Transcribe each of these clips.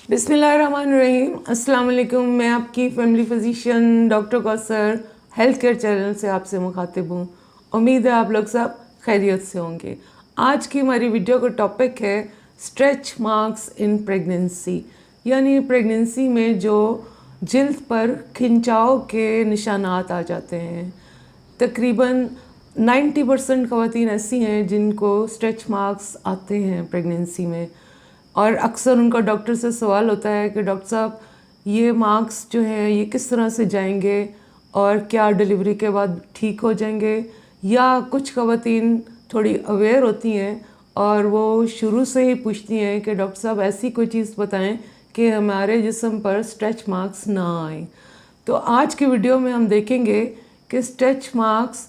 बिस्मिल्लाहिर्रहमानिर्रहीम। अस्सलाम वालेकुम। मैं आपकी family physician doctor Kausar health care channel से आपसे मुखातिब हूँ। उम्मीद है आप लोग सब खैरियत से होंगे। आज की हमारी वीडियो का टॉपिक है स्ट्रेच मार्क्स इन प्रेगनेंसी, यानी प्रेगनेंसी में जो जिल्द पर खिंचाव के निशानात आ जाते हैं। तकरीबन 90% ख़वातीन ऐसी हैं जिनको स्ट्रेच मार्क्स आते हैं प्रेगनेंसी में, और अक्सर उनका डॉक्टर से सवाल होता है कि डॉक्टर साहब ये मार्क्स जो हैं ये किस तरह से जाएंगे और क्या डिलीवरी के बाद ठीक हो जाएंगे। या कुछ ख़वातीन थोड़ी अवेयर होती हैं और वो शुरू से ही पूछती हैं कि डॉक्टर साहब ऐसी कोई चीज़ बताएं कि हमारे जिस्म पर स्ट्रेच मार्क्स ना आए। तो आज की वीडियो में हम देखेंगे कि स्ट्रेच मार्क्स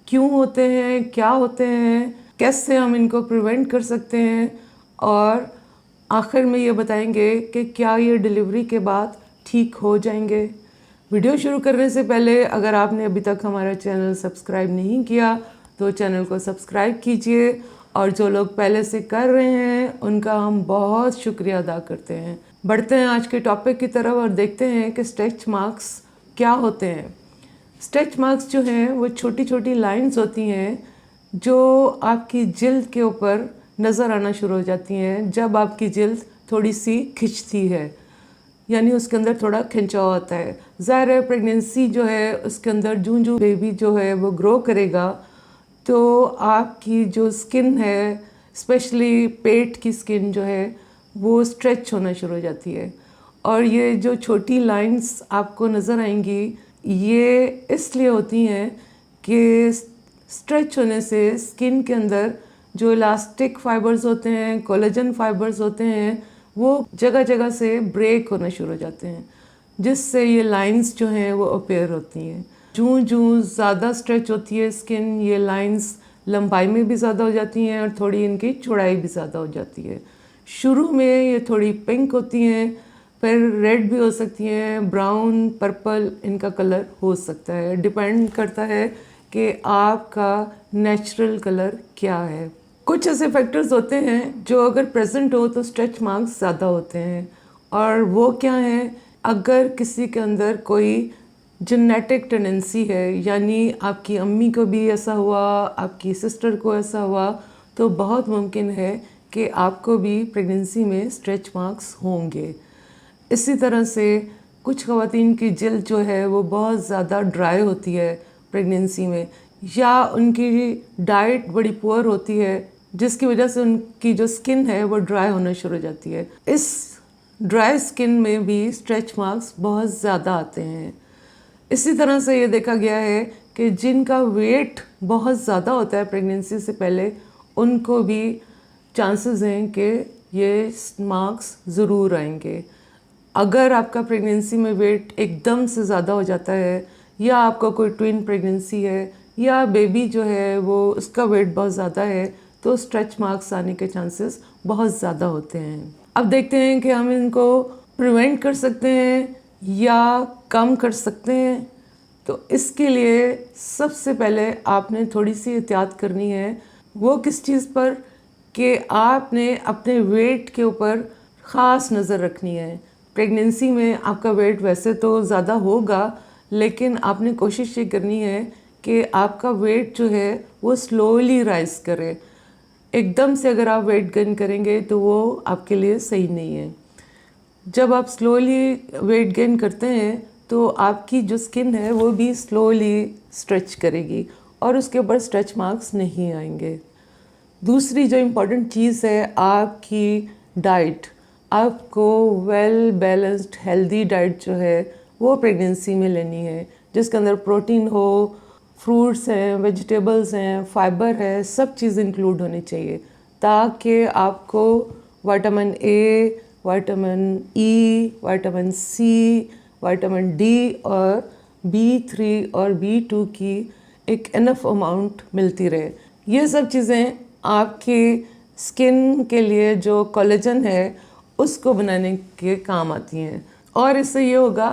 क्यों होते हैं, क्या होते हैं, कैसे हम इनको प्रिवेंट कर सकते हैं, और आखिर में ये बताएंगे कि क्या ये डिलीवरी के बाद ठीक हो जाएंगे। वीडियो शुरू करने से पहले अगर आपने अभी तक हमारा चैनल सब्सक्राइब नहीं किया तो चैनल को सब्सक्राइब कीजिए, और जो लोग पहले से कर रहे हैं उनका हम बहुत शुक्रिया अदा करते हैं। बढ़ते हैं आज के टॉपिक की तरफ और देखते हैं कि स्ट्रेच मार्क्स क्या होते हैं। स्ट्रेच मार्क्स जो हैं वो छोटी छोटी लाइंस होती हैं जो आपकी जिल्द के ऊपर नज़र आना शुरू हो जाती हैं जब आपकी जिल्द थोड़ी सी खिंचती है, यानी उसके अंदर थोड़ा खिंचाव आता है। ज़ाहिर है प्रेगनेंसी जो है उसके अंदर जूं जूं बेबी जो है वो ग्रो करेगा तो आपकी जो स्किन है, स्पेशली पेट की स्किन जो है वो स्ट्रेच होना शुरू हो जाती है। और ये जो छोटी लाइंस आपको नज़र आएंगी ये इसलिए होती हैं कि स्ट्रेच होने से स्किन के अंदर जो इलास्टिक फाइबर्स होते हैं, कोलेजन फाइबर्स होते हैं, वो जगह जगह से ब्रेक होना शुरू हो जाते हैं, जिससे ये लाइंस जो हैं वो अपीयर होती हैं। जूं जूं ज़्यादा स्ट्रेच होती है स्किन, ये लाइंस लंबाई में भी ज़्यादा हो जाती हैं और थोड़ी इनकी चौड़ाई भी ज़्यादा हो जाती है। शुरू में ये थोड़ी पिंक होती हैं, फिर रेड भी हो सकती हैं, ब्राउन, पर्पल इनका कलर हो सकता है। डिपेंड करता है कि आपका नेचुरल कलर क्या है। कुछ ऐसे फैक्टर्स होते हैं जो अगर प्रेजेंट हो तो स्ट्रेच मार्क्स ज़्यादा होते हैं, और वो क्या हैं? अगर किसी के अंदर कोई जेनेटिक टेंडेंसी है, यानी आपकी अम्मी को भी ऐसा हुआ, आपकी सिस्टर को ऐसा हुआ, तो बहुत मुमकिन है कि आपको भी प्रेगनेंसी में स्ट्रेच मार्क्स होंगे। इसी तरह से कुछ ख़वातीन की जिल्द जो है वो बहुत ज़्यादा ड्राई होती है प्रेगनेंसी में, या उनकी डाइट बड़ी पुअर होती है जिसकी वजह से उनकी जो स्किन है वो ड्राई होना शुरू हो जाती है। इस ड्राई स्किन में भी स्ट्रेच मार्क्स बहुत ज़्यादा आते हैं। इसी तरह से ये देखा गया है कि जिनका वेट बहुत ज़्यादा होता है प्रेगनेंसी से पहले, उनको भी चांसेस हैं कि ये मार्क्स ज़रूर आएंगे। अगर आपका प्रेगनेंसी में वेट एकदम से ज़्यादा हो जाता है, या आपका कोई ट्विन प्रेगनेंसी है, या बेबी जो है वो उसका वेट बहुत ज़्यादा है, तो स्ट्रेच मार्क्स आने के चांसेस बहुत ज़्यादा होते हैं। अब देखते हैं कि हम इनको प्रिवेंट कर सकते हैं या कम कर सकते हैं। तो इसके लिए सबसे पहले आपने थोड़ी सी एहतियात करनी है। वो किस चीज़ पर? कि आपने अपने वेट के ऊपर ख़ास नज़र रखनी है। प्रेगनेंसी में आपका वेट वैसे तो ज़्यादा होगा, लेकिन आपने कोशिश ये करनी है कि आपका वेट जो है वो स्लोली राइज करे। एकदम से अगर आप वेट गेन करेंगे तो वो आपके लिए सही नहीं है। जब आप स्लोली वेट गेन करते हैं तो आपकी जो स्किन है वो भी स्लोली स्ट्रेच करेगी और उसके ऊपर स्ट्रेच मार्क्स नहीं आएंगे। दूसरी जो इम्पोर्टेंट चीज़ है आपकी डाइट। आपको वेल बैलेंस्ड हेल्दी डाइट जो है वो प्रेगनेंसी में लेनी है, जिसके अंदर प्रोटीन हो, फ्रूट्स हैं, वेजिटेबल्स हैं, फाइबर है, सब चीज़ इंक्लूड होनी चाहिए, ताकि आपको vitamin A, vitamin E, vitamin C, vitamin D और B3 और B2 की एक इनफ अमाउंट मिलती रहे। ये सब चीज़ें आपकी स्किन के लिए जो कोलेजन है उसको बनाने के काम आती हैं, और इससे ये होगा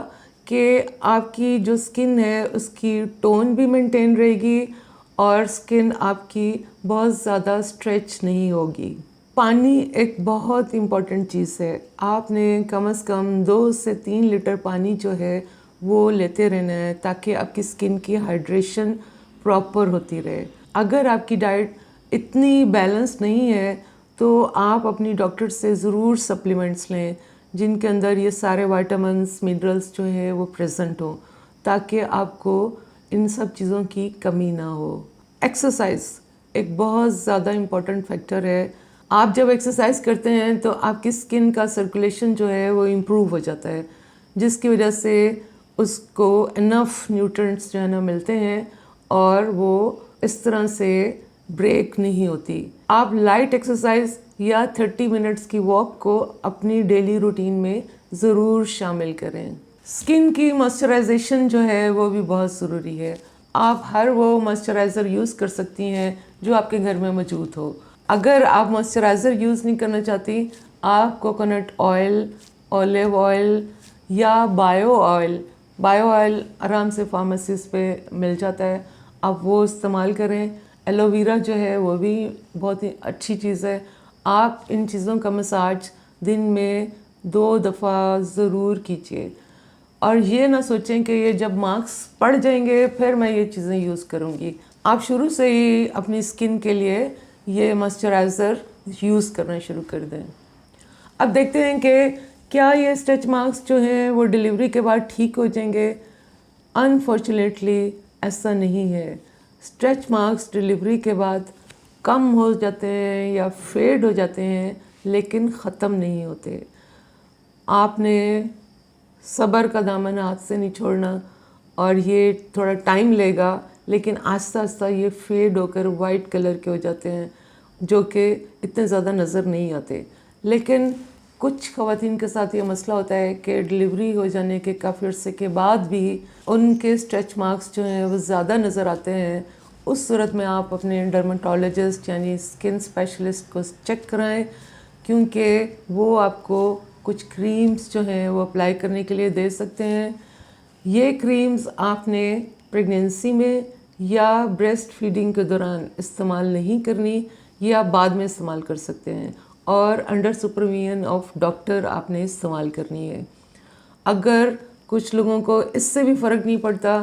कि आपकी जो स्किन है उसकी टोन भी मेंटेन रहेगी और स्किन आपकी बहुत ज़्यादा स्ट्रेच नहीं होगी। पानी एक बहुत इम्पॉर्टेंट चीज़ है। आपने कम से कम 2 से 3 लीटर पानी जो है वो लेते रहना है ताकि आपकी स्किन की हाइड्रेशन प्रॉपर होती रहे। अगर आपकी डाइट इतनी बैलेंस नहीं है तो आप अपनी डॉक्टर से ज़रूर सप्लीमेंट्स लें जिनके अंदर ये सारे विटामिन्स मिनरल्स जो है वो प्रेजेंट हो, ताकि आपको इन सब चीज़ों की कमी ना हो। एक्सरसाइज एक बहुत ज़्यादा इम्पॉर्टेंट फैक्टर है। आप जब एक्सरसाइज करते हैं तो आपकी स्किन का सर्कुलेशन जो है वो इम्प्रूव हो जाता है, जिसकी वजह से उसको इनफ न्यूट्रिएंट्स जो है ना मिलते हैं और वो इस तरह से ब्रेक नहीं होती। आप लाइट एक्सरसाइज या 30 मिनट्स की वॉक को अपनी डेली रूटीन में ज़रूर शामिल करें। स्किन की मॉइस्चराइजेशन जो है वो भी बहुत ज़रूरी है। आप हर वो मॉइस्चराइज़र यूज़ कर सकती हैं जो आपके घर में मौजूद हो। अगर आप मॉइस्चराइज़र यूज़ नहीं करना चाहती, आप कोकोनट ऑयल, ऑलिव ऑयल या बायो ऑयल आराम से फार्मेसीज पे मिल जाता है, आप वो इस्तेमाल करें। एलोवेरा जो है वो भी बहुत ही अच्छी चीज़ है। आप इन चीज़ों का मसाज दिन में 2 दफ़ा ज़रूर कीजिए और ये ना सोचें कि ये जब मार्क्स पड़ जाएंगे फिर मैं ये चीज़ें यूज़ करूँगी। आप शुरू से ही अपनी स्किन के लिए ये मॉइस्चराइज़र यूज़ करना शुरू कर दें। अब देखते हैं कि क्या ये स्ट्रेच मार्क्स जो हैं वो डिलीवरी के बाद ठीक हो जाएंगे। अनफॉर्चुनेटली ऐसा नहीं है। स्ट्रेच मार्क्स डिलीवरी के बाद कम हो जाते हैं या फेड हो जाते हैं, लेकिन ख़त्म नहीं होते। आपने सब्र का दामन हाथ से नहीं छोड़ना और ये थोड़ा टाइम लेगा, लेकिन आस्ता आस्ता ये फेड होकर वाइट कलर के हो जाते हैं जो कि इतने ज़्यादा नज़र नहीं आते। लेकिन कुछ ख़वातीन के साथ ये मसला होता है कि डिलीवरी हो जाने के काफ़ी अर्से के बाद भी उनके स्ट्रेच मार्क्स जो हैं वो ज़्यादा नज़र आते हैं। उस सूरत में आप अपने डर्माटोलॉजिस्ट यानी स्किन स्पेशलिस्ट को चेक कराएं, क्योंकि वो आपको कुछ क्रीम्स जो हैं वो अप्लाई करने के लिए दे सकते हैं। ये क्रीम्स आपने प्रेगनेंसी में या ब्रेस्ट फीडिंग के दौरान इस्तेमाल नहीं करनी, ये आप बाद में इस्तेमाल कर सकते हैं और अंडर सुपरविजन ऑफ डॉक्टर आपने इस्तेमाल करनी है। अगर कुछ लोगों को इससे भी फ़र्क नहीं पड़ता,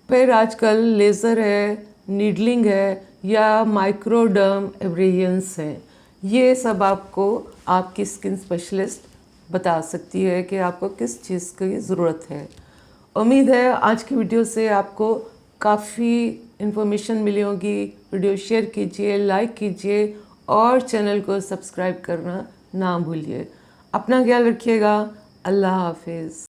फिर आजकल लेज़र है, नीडलिंग है या माइक्रोडर्म एब्रेजन्स हैं। ये सब आपको आपकी स्किन स्पेशलिस्ट बता सकती है कि आपको किस चीज़ की ज़रूरत है। उम्मीद है आज की वीडियो से आपको काफ़ी इन्फॉर्मेशन मिली होगी। वीडियो शेयर कीजिए, लाइक कीजिए और चैनल को सब्सक्राइब करना ना भूलिए। अपना ख्याल रखिएगा। अल्लाह हाफिज़।